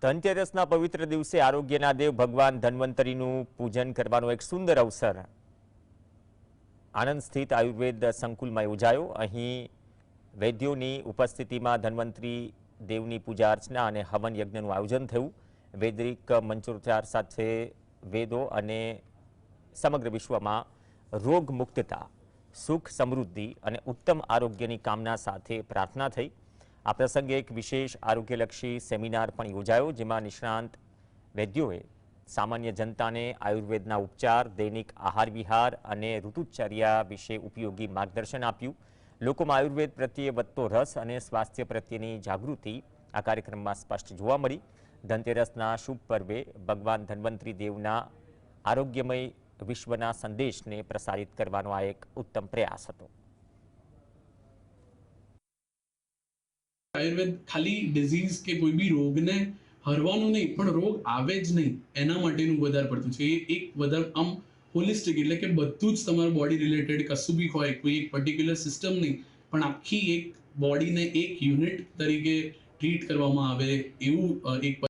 ધનતેરસના પવિત્ર દિવસે આરોગ્યના દેવ ભગવાન ધન્વંતરીનું પૂજન કરવાનો એક સુંદર અવસર આણંદ સ્થિત આયુર્વેદ સંકુલમાં યોજાયો। અહીં વૈદ્યોની ઉપસ્થિતિમાં ધન્વંતરી દેવની પૂજા અર્ચના અને હવન યજ્ઞનું આયોજન થયું। વૈદિક મંત્રોચ્ચાર સાથે વેદો અને સમગ્ર વિશ્વમાં રોગ મુક્તતા, સુખ, સમૃદ્ધિ અને ઉત્તમ આરોગ્યની કામના સાથે પ્રાર્થના થઈ। આ પ્રસંગે એક વિશેષ આરોગ્યલક્ષી સેમિનાર પણ યોજાયો, જેમાં નિષ્ણાંત વૈદ્યોએ સામાન્ય જનતાને આયુર્વેદના ઉપચાર, દૈનિક આહાર વિહાર અને ઋતુચર્યા વિશે ઉપયોગી માર્ગદર્શન આપ્યું। લોકોમાં આયુર્વેદ પ્રત્યે વધતો રસ અને સ્વાસ્થ્ય પ્રત્યેની જાગૃતિ આ કાર્યક્રમમાં સ્પષ્ટ જોવા મળી। ધનતેરસના શુભ પર્વે ભગવાન ધન્વંતરી દેવના આરોગ્યમય વિશ્વના સંદેશને પ્રસારિત કરવાનો આ એક ઉત્તમ પ્રયાસ હતો। આયુર્વેદ ખાલી ડિઝીઝ કે કોઈ બી રોગને હરવાનું નહીં, પણ રોગ આવે જ નહીં એના માટેનું વધારે પડતું છે। એ એક વધારે આમ હોલિસ્ટિક, એટલે કે બધું જ તમારું બોડી રિલેટેડ કશું બી હોય, કોઈ એક પર્ટિક્યુલર સિસ્ટમ નહીં, પણ આખી એક બોડીને એક યુનિટ તરીકે ટ્રીટ કરવામાં આવે એવું એક